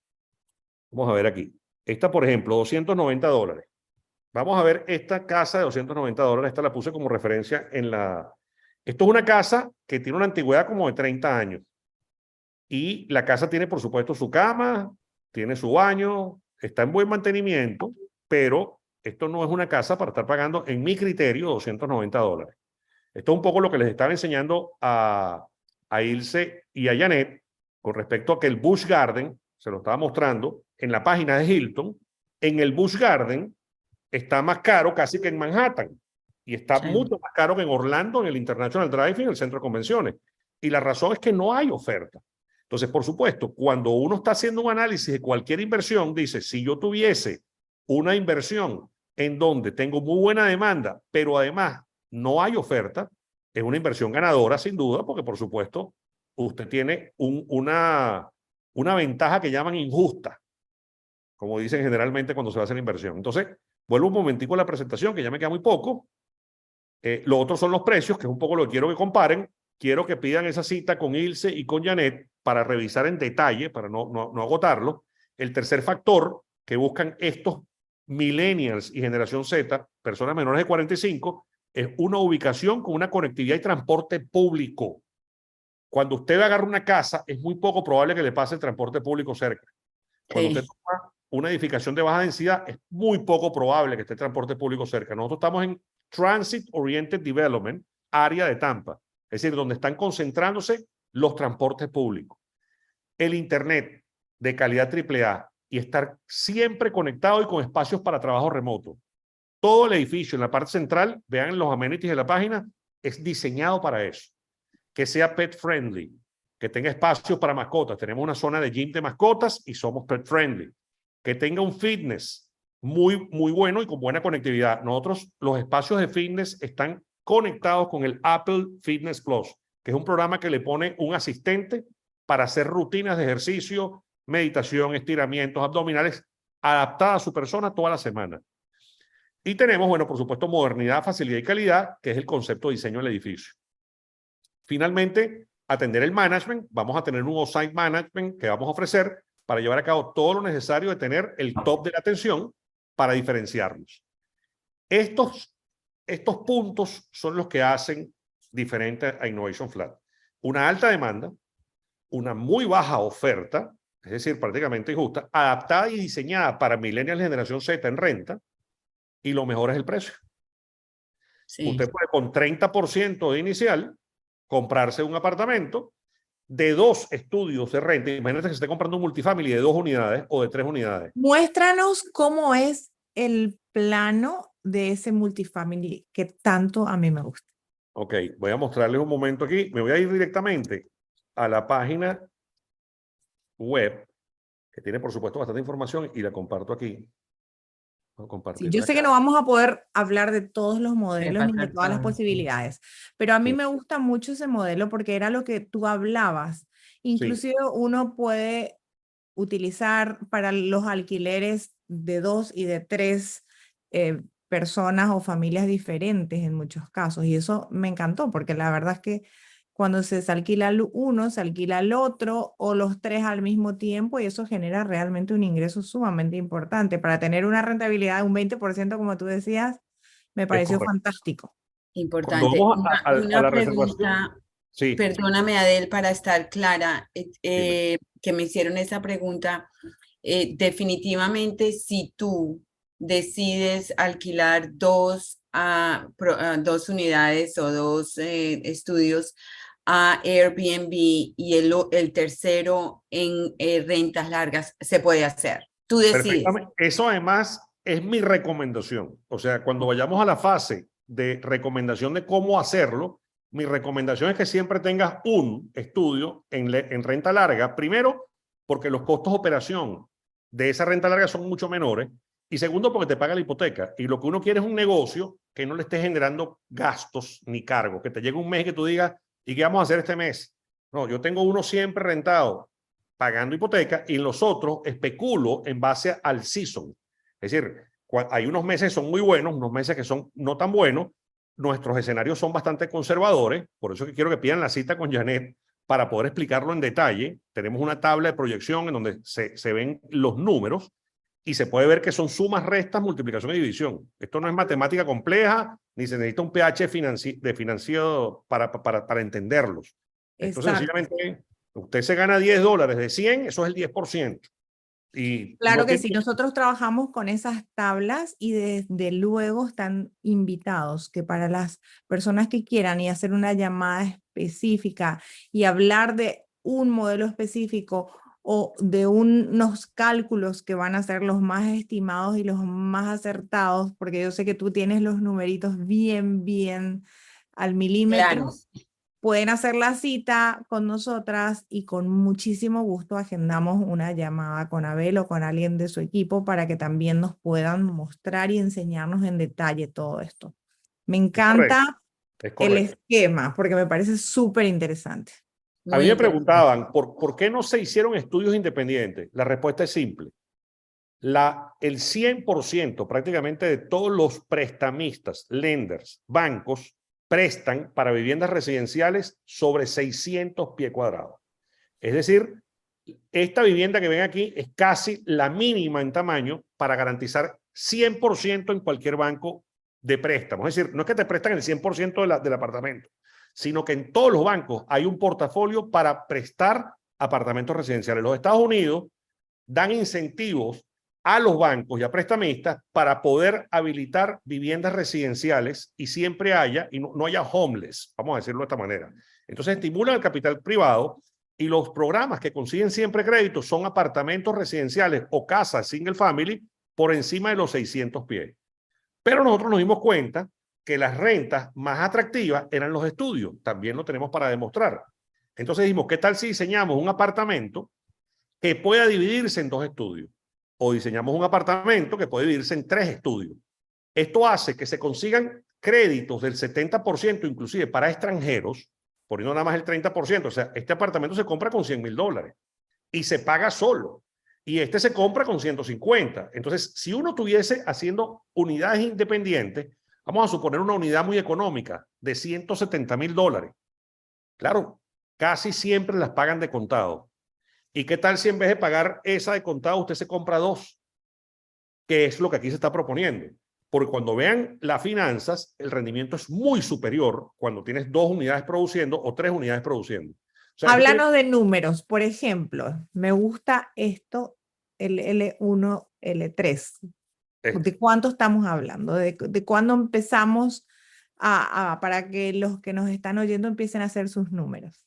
Vamos a ver aquí. Esta, por ejemplo, $290. Vamos a ver esta casa de $290. Esta la puse como referencia en la... Esto es una casa que tiene una antigüedad como de 30 años. Y la casa tiene, por supuesto, su cama, tiene su baño, está en buen mantenimiento, pero esto no es una casa para estar pagando, en mi criterio, $290. Esto es un poco lo que les estaba enseñando a Ilse y a Janet con respecto a que el Busch Garden, se lo estaba mostrando, en la página de Hilton, en el Busch Garden está más caro casi que en Manhattan y está Sí. mucho más caro que en Orlando, en el International Drive y en el centro de convenciones. Y la razón es que no hay oferta. Entonces, por supuesto, cuando uno está haciendo un análisis de cualquier inversión, dice, si yo tuviese una inversión en donde tengo muy buena demanda, pero además no hay oferta, es una inversión ganadora sin duda, porque por supuesto usted tiene una ventaja que llaman injusta, como dicen generalmente cuando se va a hacer inversión. Entonces, vuelvo un momentico a la presentación, que ya me queda muy poco. Lo otro son los precios, que es un poco lo que quiero que comparen. Quiero que pidan esa cita con Ilse y con Janet para revisar en detalle, para no agotarlo. El tercer factor que buscan estos millennials y generación Z, personas menores de 45, es una ubicación con una conectividad y transporte público. Cuando usted agarra una casa, es muy poco probable que le pase el transporte público cerca. Cuando usted toma una edificación de baja densidad, es muy poco probable que esté el transporte público cerca. Nosotros estamos en Transit Oriented Development, área de Tampa, es decir, donde están concentrándose los transportes públicos. El Internet de calidad AAA y estar siempre conectado y con espacios para trabajo remoto. Todo el edificio en la parte central, vean los amenities de la página, es diseñado para eso. Que sea pet friendly, que tenga espacios para mascotas. Tenemos una zona de gym de mascotas y somos pet friendly. Que tenga un fitness muy bueno y con buena conectividad. Nosotros, los espacios de fitness están conectados con el Apple Fitness Plus, que es un programa que le pone un asistente para hacer rutinas de ejercicio, meditación, estiramientos abdominales, adaptada a su persona toda la semana. Y tenemos, bueno, por supuesto, modernidad, facilidad y calidad, que es el concepto de diseño del edificio. Finalmente, atender el management. Vamos a tener un on-site management que vamos a ofrecer para llevar a cabo todo lo necesario de tener el top de la atención para diferenciarnos. Estos puntos son los que hacen diferente a Innovation Flat. Una alta demanda, una muy baja oferta, es decir, prácticamente injusta, adaptada y diseñada para millennials de generación Z en renta, y lo mejor es el precio. Sí. Usted puede con 30% de inicial comprarse un apartamento de 2 estudios de renta. Imagínate que se esté comprando un multifamily de 2 unidades o de 3 unidades. Muéstranos cómo es el plano de ese multifamily que tanto a mí me gusta. Ok, voy a mostrarles un momento aquí. Me voy a ir directamente a la página web, que tiene por supuesto bastante información y la comparto aquí. Voy a Sí, compartirla yo sé que acá. no vamos a poder hablar de todos los modelos ni de pasar todas las todo, sí. posibilidades, pero a mí Sí, me gusta mucho ese modelo porque era lo que tú hablabas. sí, Inclusive uno puede utilizar para los alquileres de 2 y de 3 personas o familias diferentes en muchos casos. Y eso me encantó porque la verdad es que cuando se alquila uno, se alquila el otro o los tres al mismo tiempo y eso genera realmente un ingreso sumamente importante. Para tener una rentabilidad de un 20%, como tú decías, me es pareció correcto. fantástico. Cuando Importante. vamos a Una la reservación, pregunta, sí, perdóname, Adel, para estar clara, dime. que me hicieron esa pregunta. Definitivamente, si tú decides alquilar dos unidades o dos estudios a Airbnb y el tercero en rentas largas, se puede hacer. Tú decides. Perfectamente. Eso además es mi recomendación. O sea, cuando vayamos a la fase de recomendación de cómo hacerlo, mi recomendación es que siempre tengas un estudio en renta larga. Primero, porque los costos de operación de esa renta larga son mucho menores. Y segundo, porque te paga la hipoteca. Y lo que uno quiere es un negocio que no le esté generando gastos ni cargos. Que te llegue un mes y que tú digas, ¿y qué vamos a hacer este mes? No, yo tengo uno siempre rentado pagando hipoteca y los otros especulo en base al season. Es decir, hay unos meses que son muy buenos, unos meses que son no tan buenos. Nuestros escenarios son bastante conservadores, por eso que quiero que pidan la cita con Janet para poder explicarlo en detalle. Tenemos una tabla de proyección en donde se ven los números y se puede ver que son sumas, restas, multiplicación y división. Esto no es matemática compleja, ni se necesita un pH de financiero para entenderlos. Esto Exacto. sencillamente, usted se gana $10 de 100, eso es el 10%. Y Claro no que tiene... sí, nosotros trabajamos con esas tablas y desde luego están invitados que para las personas que quieran y hacer una llamada específica y hablar de un modelo específico o de unos cálculos que van a ser los más estimados y los más acertados, porque yo sé que tú tienes los numeritos bien al Claro. milímetro. Pueden hacer la cita con nosotras y con muchísimo gusto agendamos una llamada con Abel o con alguien de su equipo para que también nos puedan mostrar y enseñarnos en detalle todo esto. Me Es correcto, encanta es el correcto. esquema porque me parece súper interesante. A mí Muy me interesante. preguntaban, ¿por qué no se hicieron estudios independientes? La respuesta es simple. El 100% prácticamente de todos los prestamistas, lenders, bancos, prestan para viviendas residenciales sobre 600 pies cuadrados. Es decir, esta vivienda que ven aquí es casi la mínima en tamaño para garantizar 100% en cualquier banco de préstamo. Es decir, no es que te prestan el 100% del apartamento, sino que en todos los bancos hay un portafolio para prestar apartamentos residenciales. Los Estados Unidos dan incentivos a los bancos y a prestamistas para poder habilitar viviendas residenciales y siempre haya, y no haya homeless, vamos a decirlo de esta manera. Entonces estimulan el capital privado y los programas que consiguen siempre créditos son apartamentos residenciales o casas single family por encima de los 600 pies. Pero nosotros nos dimos cuenta que las rentas más atractivas eran los estudios. También lo tenemos para demostrar. Entonces dijimos, ¿qué tal si diseñamos un apartamento que pueda dividirse en 2 estudios? O diseñamos un apartamento que puede dividirse en 3 estudios. Esto hace que se consigan créditos del 70%, inclusive para extranjeros, poniendo nada más el 30%. O sea, este apartamento se compra con $100,000 y se paga solo. Y este se compra con 150. Entonces, si uno estuviese haciendo unidades independientes, vamos a suponer una unidad muy económica de $170,000. Claro, casi siempre las pagan de contado. ¿Y qué tal si en vez de pagar esa de contado, usted se compra 2? Que es lo que aquí se está proponiendo. Porque cuando vean las finanzas, el rendimiento es muy superior cuando tienes 2 unidades produciendo o 3 unidades produciendo. O sea, esto tiene... Háblanos de números, por ejemplo, me gusta esto, el L1, L3. ¿De cuánto estamos hablando? ¿De cuándo empezamos para que los que nos están oyendo empiecen a hacer sus números?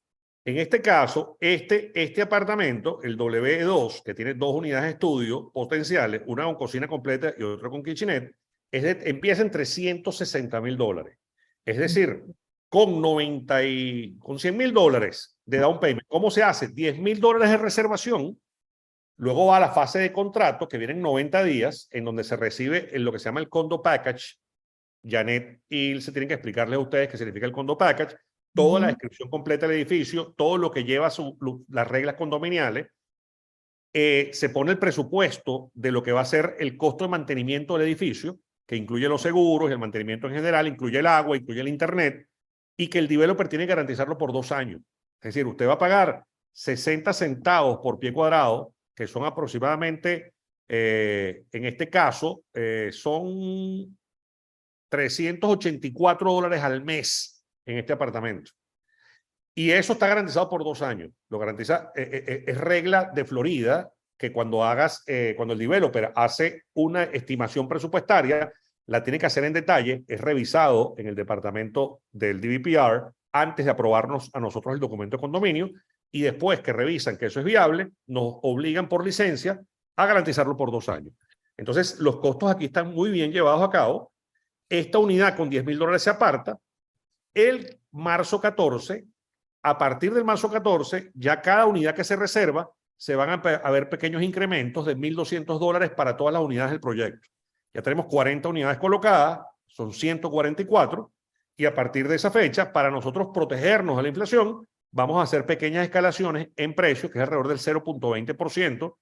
En este caso, este apartamento, el W2, que tiene 2 unidades de estudio potenciales, una con cocina completa y otra con kitchenette, empieza en $360,000. Es decir, con $100,000 de down payment. ¿Cómo se hace? $10,000 de reservación Luego va a la fase de contrato, que vienen 90 días, en donde se recibe lo que se llama el condo package. Janet y Ilse tienen que explicarles a ustedes qué significa el condo package, toda la descripción completa del edificio, todo lo que lleva las reglas condominiales. Se pone el presupuesto de lo que va a ser el costo de mantenimiento del edificio, que incluye los seguros, el mantenimiento en general, incluye el agua, incluye el internet, y que el developer tiene que garantizarlo por 2 años. Es decir, usted va a pagar 60 centavos por pie cuadrado, que son aproximadamente, en este caso, son $384 al mes en este apartamento. Y eso está garantizado por 2 años. Lo garantiza, es regla de Florida que cuando cuando el developer hace una estimación presupuestaria, la tiene que hacer en detalle, es revisado en el departamento del DBPR antes de aprobarnos a nosotros el documento de condominio, y después que revisan que eso es viable, nos obligan por licencia a garantizarlo por 2 años. Entonces, los costos aquí están muy bien llevados a cabo. Esta unidad con $10,000 se aparta. El marzo 14, a partir del marzo 14, ya cada unidad que se reserva, se van a ver pequeños incrementos de $1,200 para todas las unidades del proyecto. Ya tenemos 40 unidades colocadas, son 144, y a partir de esa fecha, para nosotros protegernos de la inflación, vamos a hacer pequeñas escalaciones en precios, que es alrededor del 0,20%.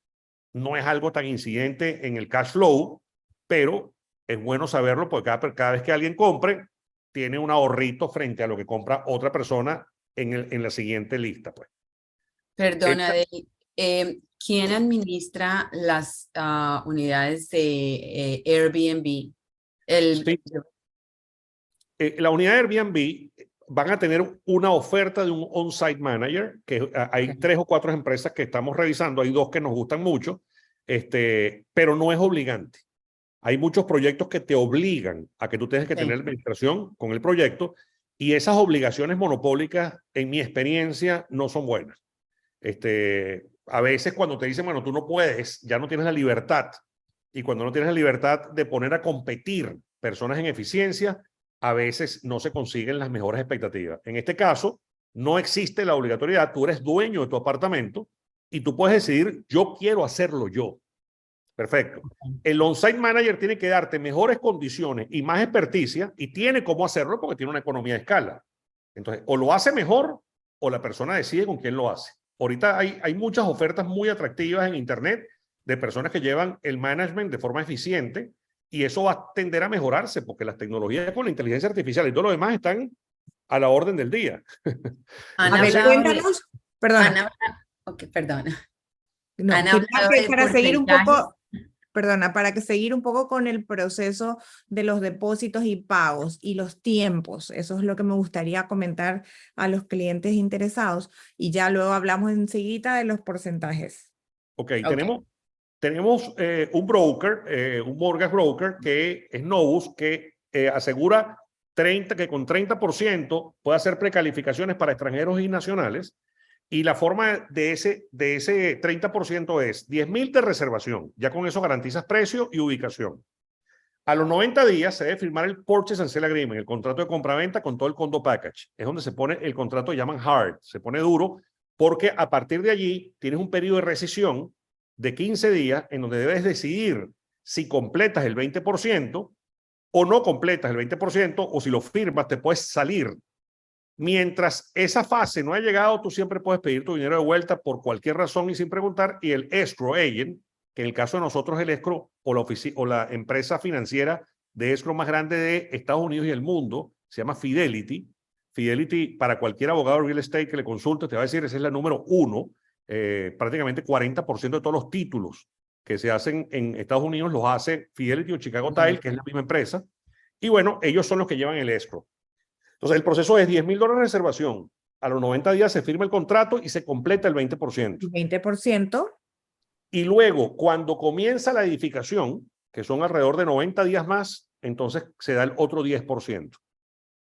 No es algo tan incidente en el cash flow, pero es bueno saberlo porque cada vez que alguien compre, tiene un ahorrito frente a lo que compra otra persona en la siguiente lista. Pues. Perdona, ¿quién administra las unidades de Airbnb? Sí. La unidad de Airbnb van a tener una oferta de un on-site manager, que hay 3 o 4 empresas que estamos revisando, hay 2 que nos gustan mucho, pero no es obligante. Hay muchos proyectos que te obligan a que tú tengas que tener administración con el proyecto, y esas obligaciones monopólicas, en mi experiencia, no son buenas. A veces cuando te dicen, bueno, tú no puedes, ya no tienes la libertad, y cuando no tienes la libertad de poner a competir personas en eficiencia, a veces no se consiguen las mejores expectativas. En este caso, no existe la obligatoriedad, tú eres dueño de tu apartamento y tú puedes decidir, yo quiero hacerlo yo. Perfecto. El on-site manager tiene que darte mejores condiciones y más experticia, y tiene cómo hacerlo porque tiene una economía de escala. Entonces, o lo hace mejor o la persona decide con quién lo hace. Ahorita hay muchas ofertas muy atractivas en Internet de personas que llevan el management de forma eficiente, y eso va a tender a mejorarse porque las tecnologías con la inteligencia artificial y todo lo demás están a la orden del día. A ver, cuéntanos, perdona. Perdona. No, para seguir un poco, perdona, para seguir un poco con el proceso de los depósitos y pagos y los tiempos. Eso es lo que me gustaría comentar a los clientes interesados, y ya luego hablamos enseguida de los porcentajes. Okay. Tenemos un broker, un mortgage broker, que es Novus, que asegura que con 30% puede hacer precalificaciones para extranjeros y nacionales. Y la forma de ese 30% es 10,000 de reservación. Ya con eso garantizas precio y ubicación. A los 90 días se debe firmar el Purchase and Sale Agreement, el contrato de compraventa con todo el condo package. Es donde se pone el contrato, llaman hard, se pone duro, porque a partir de allí tienes un periodo de rescisión de 15 días en donde debes decidir si completas el 20% o no completas el 20%, o si lo firmas te puedes salir. Mientras esa fase no ha llegado, tú siempre puedes pedir tu dinero de vuelta por cualquier razón y sin preguntar, y el escrow agent, que en el caso de nosotros el escrow o la empresa financiera de escrow más grande de Estados Unidos y el mundo, se llama Fidelity. Fidelity, para cualquier abogado de real estate que le consulte, te va a decir, esa es la número 1. Prácticamente 40% de todos los títulos que se hacen en Estados Unidos los hace Fidelity o Chicago Tile, que es la misma empresa. Y bueno, ellos son los que llevan el escrow. Entonces, el proceso es $10,000 de reservación. A los 90 días se firma el contrato y se completa el 20%. 20%. Y luego, cuando comienza la edificación, que son alrededor de 90 días más, entonces se da el otro 10%.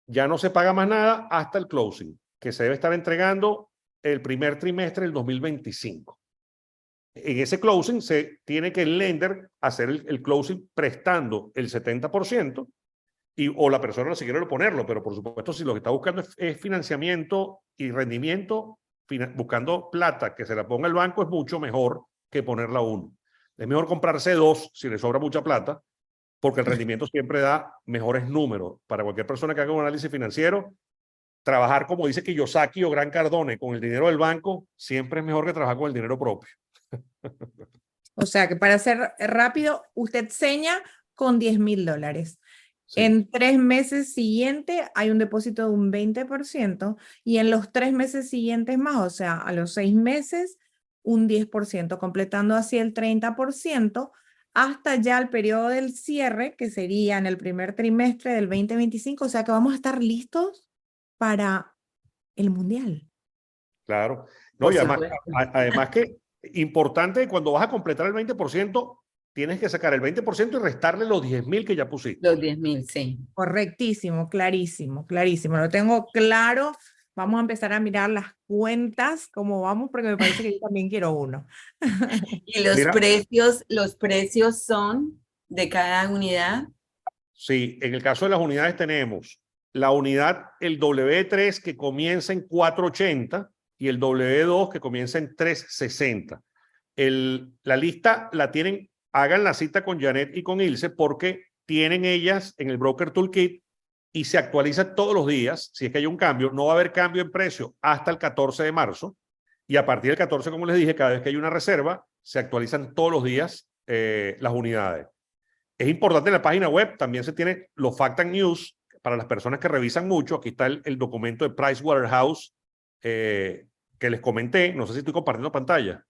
Ya no se paga más nada hasta el closing, que se debe estar entregando el primer trimestre del 2025. En ese closing se tiene que el lender hacer el closing prestando el 70%, o la persona si quiere ponerlo, pero por supuesto si lo que está buscando es financiamiento y rendimiento, buscando plata que se la ponga el banco, es mucho mejor que ponerla uno. Es mejor comprarse dos si le sobra mucha plata, porque el rendimiento siempre da mejores números. Para cualquier persona que haga un análisis financiero, trabajar, como dice Kiyosaki o Gran Cardone, con el dinero del banco, siempre es mejor que trabajar con el dinero propio. O sea que para ser rápido, usted seña con $10,000. Sí. En 3 meses siguientes hay un depósito de un 20% y en los 3 meses siguientes más, o sea, a los 6 meses, un 10%, completando así el 30% hasta ya el periodo del cierre, que sería en el primer trimestre del 2025, o sea que vamos a estar listos para el Mundial. Claro. No, Por y además, supuesto. además que importante, cuando vas a completar el 20%, tienes que sacar el 20% y restarle los 10.000 que ya pusiste. Los 10.000, sí. Correctísimo, clarísimo, clarísimo. Lo tengo claro. Vamos a empezar a mirar las cuentas, cómo vamos, porque me parece que yo también quiero uno. ¿Y Mira, los precios son de cada unidad? sí, en el caso de las unidades tenemos la unidad, el W3 que comienza en 480 y el W2 que comienza en 360. La lista la tienen, hagan la cita con Janet y con Ilse porque tienen ellas en el Broker Toolkit y se actualiza todos los días. Si es que hay un cambio, no va a haber cambio en precio hasta el 14 de marzo. Y a partir del 14, como les dije, cada vez que hay una reserva, se actualizan todos los días las unidades. Es importante en la página web, también se tiene los Fact and News para las personas que revisan mucho. Aquí está el documento de Pricewaterhouse que les comenté. No sé si estoy compartiendo pantalla.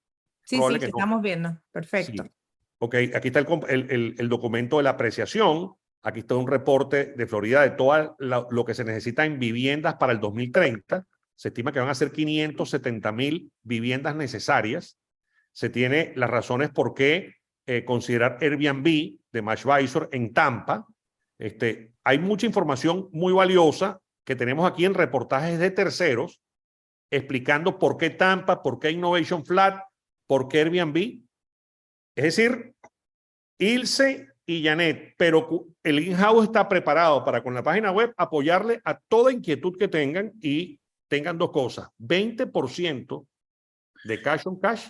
Sí, Probable sí, que no. estamos viendo. Perfecto. Sí. Ok, aquí está el documento de la apreciación. Aquí está un reporte de Florida de todo lo que se necesita en viviendas para el 2030. Se estima que van a ser 570,000 viviendas necesarias. Se tiene las razones por qué considerar Airbnb de Mashvisor en Tampa. Hay mucha información muy valiosa que tenemos aquí en reportajes de terceros explicando por qué Tampa, por qué Innovation Flat, por qué Airbnb. Es decir, Ilse y Janet, pero el in-house está preparado para con la página web apoyarle a toda inquietud que tengan y tengan dos cosas, 20% de cash on cash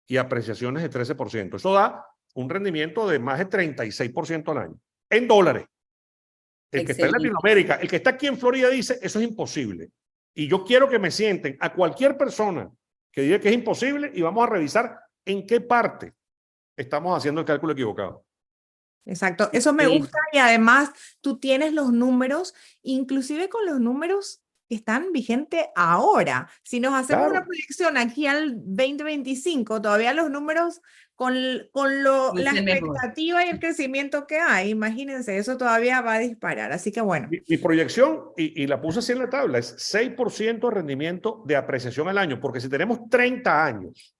y apreciaciones de 13%. Eso da un rendimiento de más de 36% al año, en dólares. El que está en Excelente. Latinoamérica, el que está aquí en Florida dice, eso es imposible. Y yo quiero que me sienten a cualquier persona que diga que es imposible y vamos a revisar en qué parte estamos haciendo el cálculo equivocado. Exacto. Eso me Sí. gusta y además tú tienes los números, inclusive con los números que están vigentes ahora. Si nos hacemos una Claro. proyección aquí al 2025, todavía los números con la Dicen mejor. expectativa y el crecimiento que hay, imagínense, eso todavía va a disparar. Así que bueno. Mi proyección, y la puse así en la tabla, es 6% de rendimiento de apreciación al año, porque si tenemos 30 años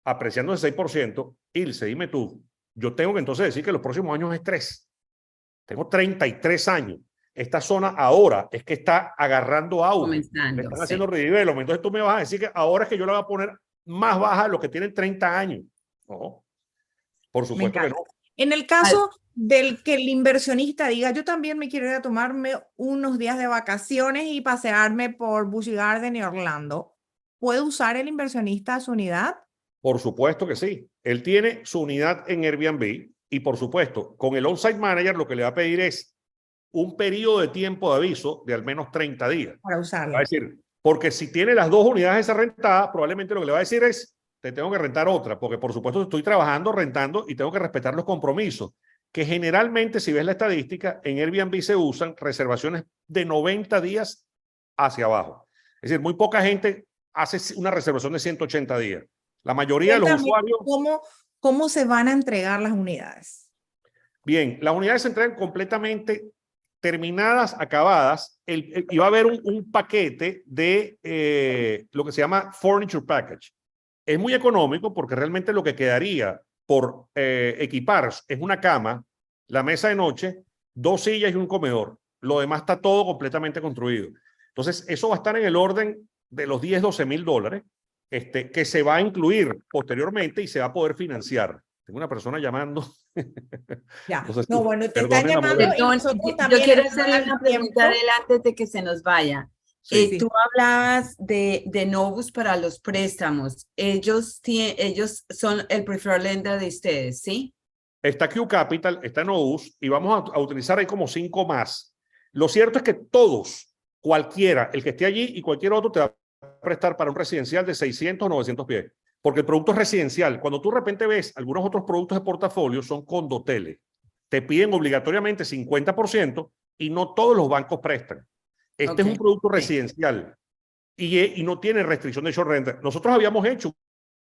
apreciando el 6%, Ilse, dime tú, yo tengo que entonces decir que los próximos años es 3. Tengo 33 años. Esta zona ahora es que está agarrando auge. Comenzando, Me están sí. haciendo redevelopment. Entonces tú me vas a decir que ahora es que yo la voy a poner más baja a los que tienen 30 años. No, por Me supuesto que encanta. no. En el caso del que el inversionista diga, yo también me quiero ir a tomarme unos días de vacaciones y pasearme por Busch Garden y Orlando, ¿puede usar el inversionista su unidad? Por supuesto que sí. Él tiene su unidad en Airbnb y por supuesto, con el on-site manager lo que le va a pedir es un periodo de tiempo de aviso de al menos 30 días. Para Va a usarla. decir, porque si tiene las dos unidades rentadas, probablemente lo que le va a decir es, te tengo que rentar otra, porque por supuesto estoy trabajando, rentando y tengo que respetar los compromisos, que generalmente, si ves la estadística, en Airbnb se usan reservaciones de 90 días hacia abajo. Es decir, muy poca gente hace una reservación de 180 días. La mayoría de los Cuéntame usuarios... ¿Cómo se van a entregar las unidades? Bien, las unidades se entregan completamente terminadas, acabadas, y va a haber un paquete de lo que se llama Furniture Package. Es muy económico porque realmente lo que quedaría por equipar es una cama, la mesa de noche, 2 sillas y un comedor. Lo demás está todo completamente construido. Entonces, eso va a estar en el orden de los $10,000-12,000, que se va a incluir posteriormente y se va a poder financiar. Tengo una persona llamando. Ya. Entonces, No, bueno, te están perdonen la llamando molestia. y Perdón, nosotros yo también quiero en hacerle una pregunta tiempo. adelante de que se nos vaya. Sí. Tú hablabas de Novus para los préstamos. Ellos son el preferred lender de ustedes, ¿sí? Está Q Capital, está Novus y vamos a utilizar ahí como 5 más. Lo cierto es que todos, cualquiera, el que esté allí y cualquier otro te va a prestar para un residencial de 600 o 900 pies. Porque el producto es residencial. Cuando tú de repente ves algunos otros productos de portafolio son condoteles. Te piden obligatoriamente 50% y no todos los bancos prestan. Este es un producto residencial y no tiene restricción de short renta. Nosotros habíamos hecho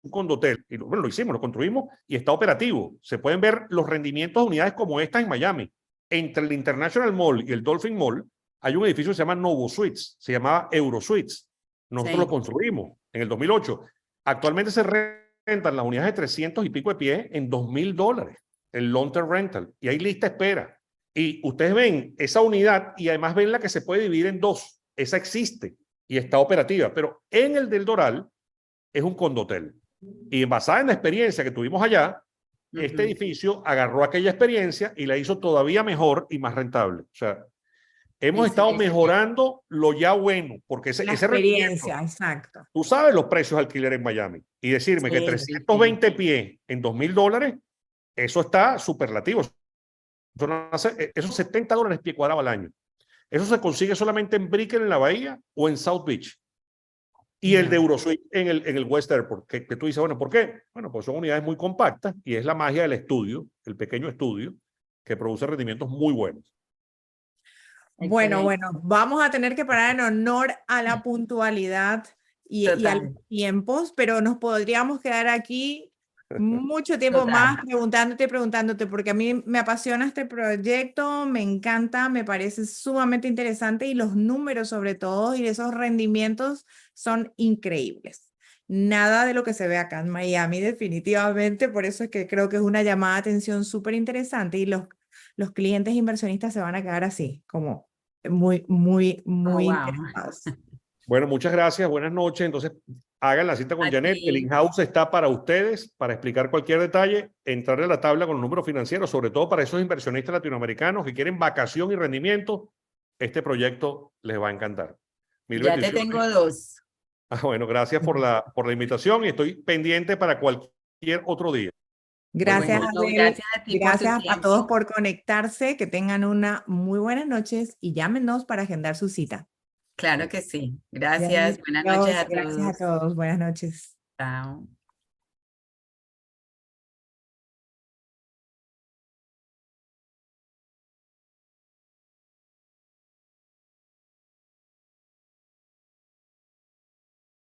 un condotel y bueno, lo hicimos, lo construimos y está operativo. Se pueden ver los rendimientos de unidades como esta en Miami. Entre el International Mall y el Dolphin Mall hay un edificio que se llama Novo Suites, se llamaba Euro Suites. Nosotros lo construimos en el 2008. Actualmente se rentan las unidades de 300 y pico de pie en $2,000, el long term rental, y hay lista espera. Y ustedes ven esa unidad y además ven la que se puede dividir en dos. Esa existe y está operativa, pero en el del Doral es un condotel. Y basada en la experiencia que tuvimos allá, este edificio agarró aquella experiencia y la hizo todavía mejor y más rentable. O sea, hemos estado mejorando lo ya bueno, porque la experiencia, exacto. Tú sabes los precios de alquiler en Miami y decirme que 320 pies en $2,000, eso está superlativo. Esos $70 pie cuadrado al año. Eso se consigue solamente en Brickell, en la Bahía, o en South Beach. Y el de Eurosuite en el West Airport, que tú dices, bueno, ¿por qué? Bueno, pues son unidades muy compactas y es la magia del estudio, el pequeño estudio, que produce rendimientos muy buenos. Bueno, vamos a tener que parar en honor a la puntualidad y a los tiempos, pero nos podríamos quedar aquí mucho tiempo más preguntándote, porque a mí me apasiona este proyecto, me encanta, me parece sumamente interesante y los números sobre todo y esos rendimientos son increíbles. Nada de lo que se ve acá en Miami definitivamente, por eso es que creo que es una llamada de atención súper interesante y los clientes inversionistas se van a quedar así, como muy interesados. Bueno, muchas gracias, buenas noches. Entonces, hagan la cita con Janet. El in-house está para ustedes, para explicar cualquier detalle, entrar a la tabla con los números financieros, sobre todo para esos inversionistas latinoamericanos que quieren vacación y rendimiento. Este proyecto les va a encantar. Ya te tengo 2. Bueno, gracias por la invitación y estoy pendiente para cualquier otro día. Gracias, gracias a ti. Gracias a todos por conectarse. Que tengan una muy buenas noches y llámenos para agendar su cita. Claro que sí. Gracias. Buenas noches a todos. Gracias a todos. Buenas noches. Chao.